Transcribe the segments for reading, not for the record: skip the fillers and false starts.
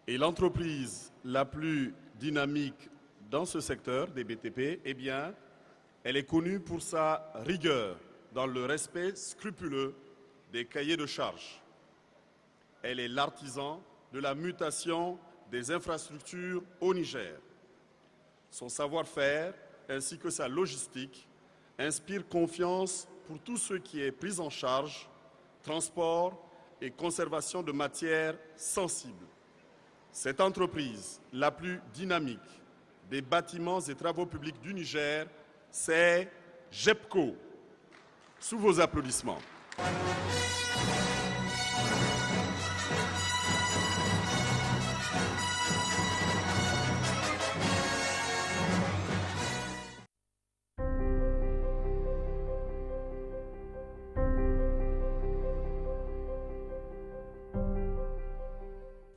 Et l'entreprise la plus dynamique dans ce secteur des BTP, eh bien, elle est connue pour sa rigueur dans le respect scrupuleux des cahiers de charges. Elle est l'artisan de la mutation des infrastructures au Niger. Son savoir-faire ainsi que sa logistique inspirent confiance pour tout ce qui est prise en charge, transport et conservation de matières sensibles. Cette entreprise la plus dynamique des bâtiments et travaux publics du Niger, c'est GEPCO. Sous vos applaudissements.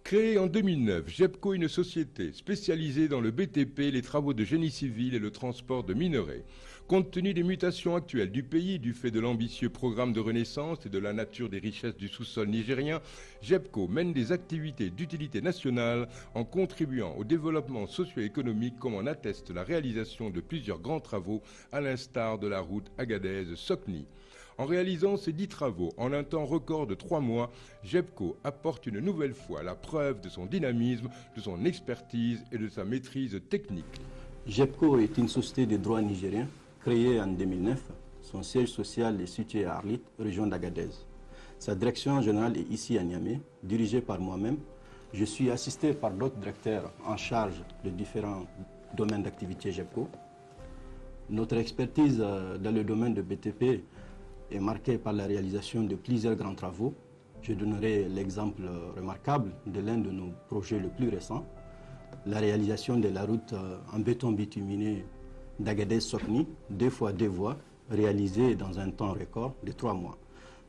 Créée en 2009, GEPCO est une société spécialisée dans le BTP, les travaux de génie civil et le transport de minerais. Compte tenu des mutations actuelles du pays, du fait de l'ambitieux programme de renaissance et de la nature des richesses du sous-sol nigérien, GEPCO mène des activités d'utilité nationale en contribuant au développement socio-économique, comme en atteste la réalisation de plusieurs grands travaux, à l'instar de la route Agadez-Sokni. En réalisant ces 10 travaux en un temps record de 3 mois, GEPCO apporte une nouvelle fois la preuve de son dynamisme, de son expertise et de sa maîtrise technique. GEPCO est une société de droit nigérien créée en 2009. Son siège social est situé à Arlit, région d'Agadez. Sa direction générale est ici à Niamey, dirigée par moi-même. Je suis assisté par d'autres directeurs en charge de différents domaines d'activité GEPCO. Notre expertise dans le domaine de BTP est marquée par la réalisation de plusieurs grands travaux. Je donnerai l'exemple remarquable de l'un de nos projets les plus récents, la réalisation de la route en béton bituminé d'Agadez-Sokni, 2 fois 2 voies, réalisée dans un temps record de 3 mois,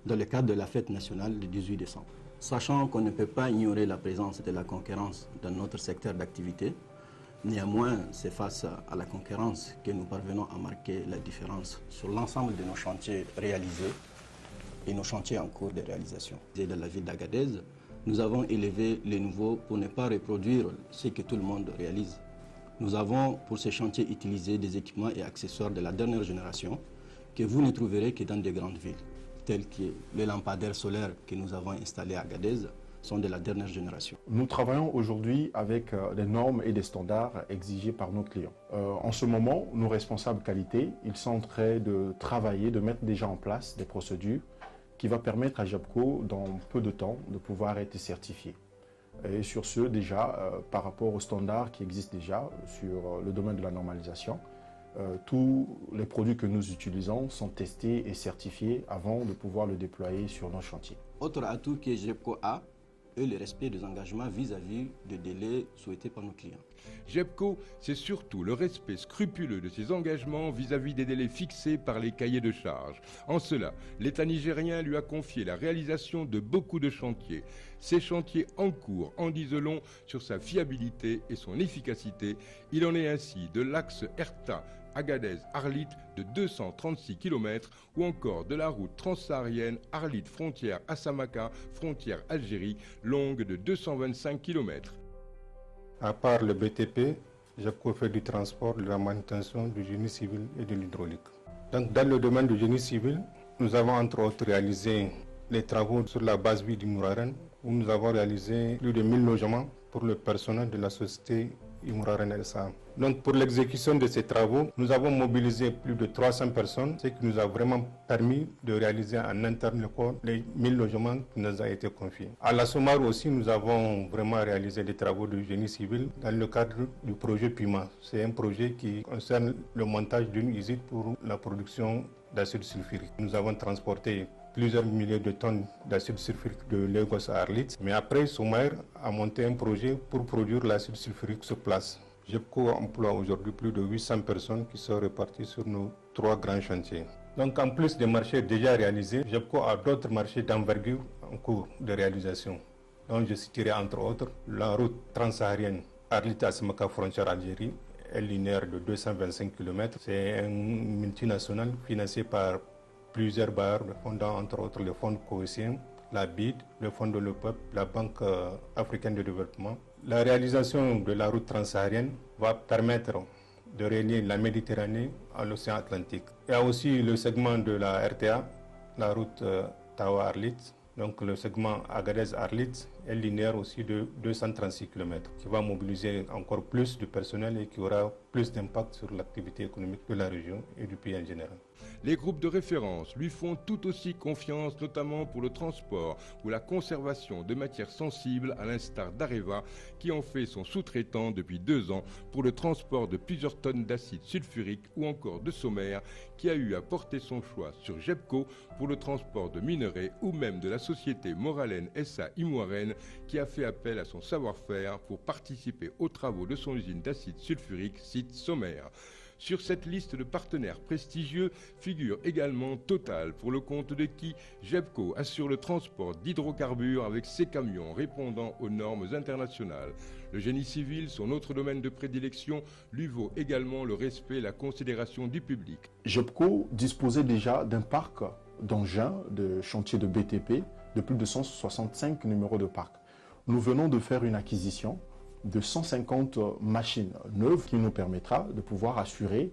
dans le cadre de la fête nationale du 18 décembre. Sachant qu'on ne peut pas ignorer la présence de la concurrence dans notre secteur d'activité, néanmoins, c'est face à la concurrence que nous parvenons à marquer la différence sur l'ensemble de nos chantiers réalisés et nos chantiers en cours de réalisation. Et dans la ville d'Agadez, nous avons élevé les niveaux pour ne pas reproduire ce que tout le monde réalise. Nous avons pour ces chantiers utilisé des équipements et accessoires de la dernière génération que vous ne trouverez que dans des grandes villes, tels que les lampadaires solaires que nous avons installés à Agadez sont de la dernière génération. Nous travaillons aujourd'hui avec des normes et des standards exigés par nos clients. En ce moment, nos responsables qualité, ils sont en train de travailler, de mettre déjà en place des procédures qui vont permettre à GEPCO, dans peu de temps, de pouvoir être certifié. Et sur ce, déjà, par rapport aux standards qui existent déjà sur le domaine de la normalisation, tous les produits que nous utilisons sont testés et certifiés avant de pouvoir le déployer sur nos chantiers. Autre atout que GEPCO a est le respect des engagements vis-à-vis des délais souhaités par nos clients. GEPCO, c'est surtout le respect scrupuleux de ses engagements vis-à-vis des délais fixés par les cahiers de charges. En cela, l'État nigérien lui a confié la réalisation de beaucoup de chantiers. Ces chantiers en cours en disent long sur sa fiabilité et son efficacité. Il en est ainsi de l'axe Erta Agadez-Arlit de 236 km ou encore de la route transsaharienne Arlit frontière Assamaka frontière Algérie longue de 225 km. À part le BTP, GEPCO fait du transport, de la manutention, du génie civil et de l'hydraulique. Donc dans le domaine du génie civil, nous avons entre autres réalisé les travaux sur la base vie du Mouraren où nous avons réalisé plus de 1000 logements pour le personnel de la société Mouraren SA. Donc pour l'exécution de ces travaux, nous avons mobilisé plus de 300 personnes, ce qui nous a vraiment permis de réaliser en interne les 1000 logements qui nous ont été confiés. À la Somar aussi, nous avons vraiment réalisé des travaux de génie civil dans le cadre du projet PIMA. C'est un projet qui concerne le montage d'une usine pour la production d'acide sulfurique. Nous avons transporté plusieurs milliers de tonnes d'acide sulfurique de Lagos à Arlit. Mais après, Somaïr a monté un projet pour produire l'acide sulfurique sur place. GEPCO emploie aujourd'hui plus de 800 personnes qui sont réparties sur nos 3 grands chantiers. Donc en plus des marchés déjà réalisés, GEPCO a d'autres marchés d'envergure en cours de réalisation. Donc je citerai entre autres la route transsaharienne Arlit-Assamaka frontière Algérie, elle linéaire de 225 km. C'est une multinationale financée par plusieurs bailleurs de fonds, entre autres le Fonds cohésien, la BID, le Fonds de l'Europe, la Banque africaine de développement. La réalisation de la route transsaharienne va permettre de relier la Méditerranée à l'océan Atlantique. Il y a aussi le segment de la RTA, la route Tawa-Arlit. Donc le segment Agadez-Arlit est linéaire aussi de 236 km, qui va mobiliser encore plus de personnel et qui aura plus d'impact sur l'activité économique de la région et du pays en général. Les groupes de référence lui font tout aussi confiance, notamment pour le transport ou la conservation de matières sensibles, à l'instar d'Areva, qui en fait son sous-traitant depuis 2 ans pour le transport de plusieurs tonnes d'acide sulfurique, ou encore de Sommer, qui a eu à porter son choix sur Gepco pour le transport de minerais, ou même de la société Moralen SA Imoirène, qui a fait appel à son savoir-faire pour participer aux travaux de son usine d'acide sulfurique, site Sommer. Sur cette liste de partenaires prestigieux figure également Total, pour le compte de qui Gepco assure le transport d'hydrocarbures avec ses camions répondant aux normes internationales. Le génie civil, son autre domaine de prédilection, lui vaut également le respect et la considération du public. Gepco disposait déjà d'un parc d'engins, de chantiers de BTP, de plus de 165 numéros de parc. Nous venons de faire une acquisition de 150 machines neuves qui nous permettra de pouvoir assurer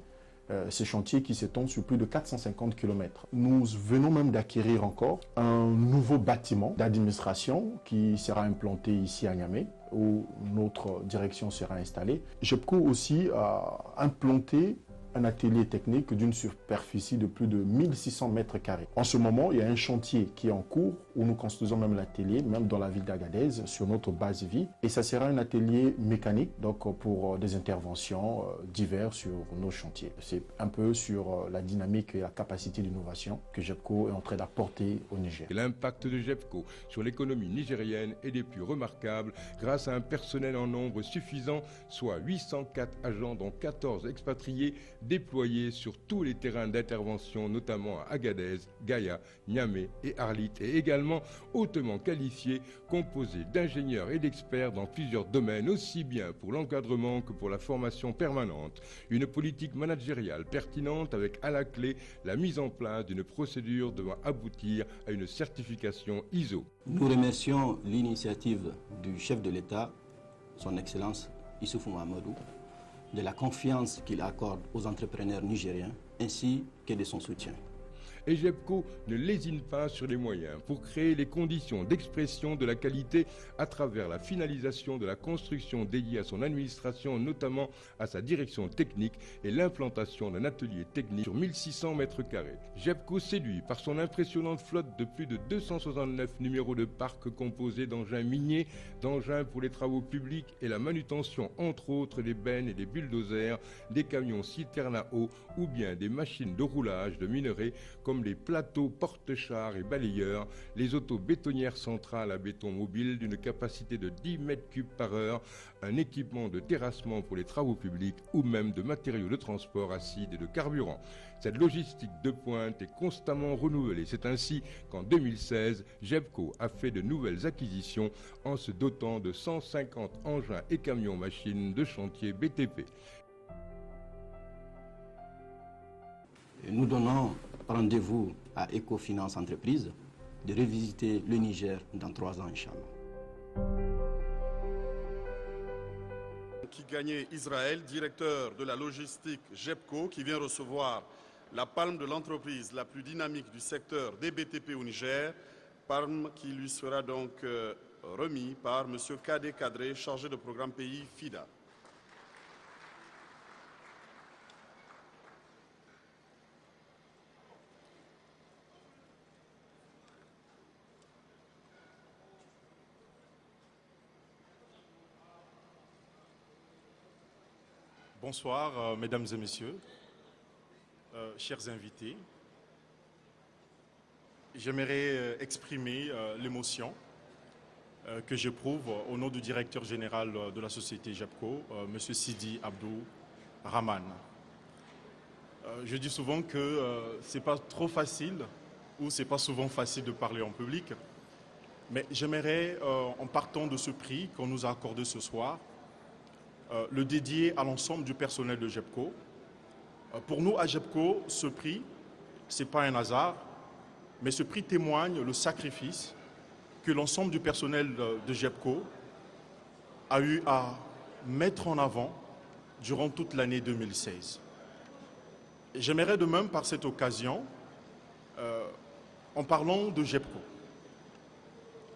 ces chantiers qui s'étendent sur plus de 450 km. Nous venons même d'acquérir encore un nouveau bâtiment d'administration qui sera implanté ici à Niamey, où notre direction sera installée. Gepco aussi a implanté un atelier technique d'une superficie de plus de 1600 mètres carrés. En ce moment, il y a un chantier qui est en cours où nous construisons même l'atelier, même dans la ville d'Agadez, sur notre base vie. Et ça sera un atelier mécanique, donc pour des interventions diverses sur nos chantiers. C'est un peu sur la dynamique et la capacité d'innovation que Gepco est en train d'apporter au Niger. L'impact de Gepco sur l'économie nigérienne est des plus remarquables grâce à un personnel en nombre suffisant, soit 804 agents dont 14 expatriés, déployés sur tous les terrains d'intervention, notamment à Agadez, Gaïa, Niamey et Arlit, et également hautement qualifiés, composés d'ingénieurs et d'experts dans plusieurs domaines, aussi bien pour l'encadrement que pour la formation permanente. Une politique managériale pertinente avec à la clé la mise en place d'une procédure devant aboutir à une certification ISO. Nous remercions l'initiative du chef de l'État, son Excellence Issoufou Mahamadou, de la confiance qu'il accorde aux entrepreneurs nigériens ainsi que de son soutien. Et Gepco ne lésine pas sur les moyens pour créer les conditions d'expression de la qualité à travers la finalisation de la construction dédiée à son administration, notamment à sa direction technique, et l'implantation d'un atelier technique sur 1600 mètres carrés. Gepco séduit par son impressionnante flotte de plus de 269 numéros de parc composés d'engins miniers, d'engins pour les travaux publics et la manutention entre autres des bennes et des bulldozers, des camions citernes à eau ou bien des machines de roulage de minerais comme les plateaux porte-chars et balayeurs, les autos bétonnières centrales à béton mobile d'une capacité de 10 mètres cubes par heure, un équipement de terrassement pour les travaux publics ou même de matériaux de transport acides et de carburant. Cette logistique de pointe est constamment renouvelée. C'est ainsi qu'en 2016, Gepco a fait de nouvelles acquisitions en se dotant de 150 engins et camions-machines de chantier BTP. Nous donnons rendez-vous à Ecofinance Entreprise de revisiter le Niger dans 3 ans, Inch'Allah. Qui gagnait Israël, directeur de la logistique Gepco, qui vient recevoir la palme de l'entreprise la plus dynamique du secteur des BTP au Niger, palme qui lui sera donc remis par M. Kadé Kadré, chargé de programme pays FIDA. Bonsoir, mesdames et messieurs, chers invités. J'aimerais exprimer l'émotion que j'éprouve au nom du directeur général de la société Gepco, M. Sidi Abdou Rahman. Je dis souvent que ce n'est pas trop facile ou ce n'est pas souvent facile de parler en public, mais j'aimerais, en partant de ce prix qu'on nous a accordé ce soir, le dédier à l'ensemble du personnel de Gepco. Pour nous, à Gepco, ce prix, ce n'est pas un hasard, mais ce prix témoigne le sacrifice que l'ensemble du personnel de Gepco a eu à mettre en avant durant toute l'année 2016. J'aimerais de même, par cette occasion, en parlant de GEPCO,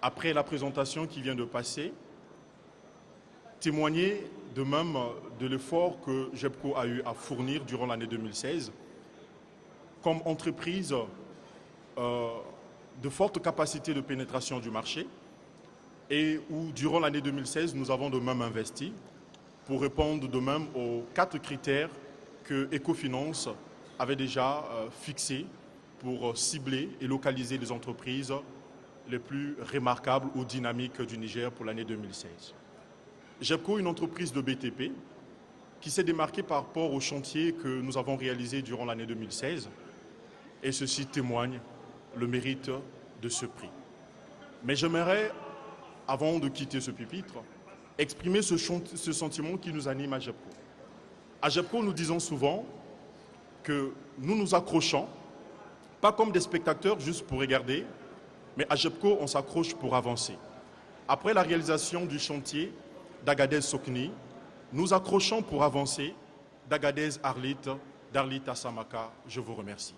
après la présentation qui vient de passer, témoigner de même de l'effort que GEPCO a eu à fournir durant l'année 2016 comme entreprise de forte capacité de pénétration du marché et où, durant l'année 2016, nous avons de même investi pour répondre de même aux 4 critères que Ecofinance avait déjà fixés pour cibler et localiser les entreprises les plus remarquables ou dynamiques du Niger pour l'année 2016. GEPCO, une entreprise de BTP qui s'est démarquée par rapport au chantier que nous avons réalisé durant l'année 2016, et ceci témoigne le mérite de ce prix. Mais j'aimerais, avant de quitter ce pupitre, exprimer ce sentiment qui nous anime à GEPCO. À GEPCO, nous disons souvent que nous nous accrochons, pas comme des spectateurs juste pour regarder, mais à GEPCO, on s'accroche pour avancer. Après la réalisation du chantier d'Agadez-Sokni, nous accrochons pour avancer d'Agadez-Arlit, d'Arlit à Samaka. Je vous remercie.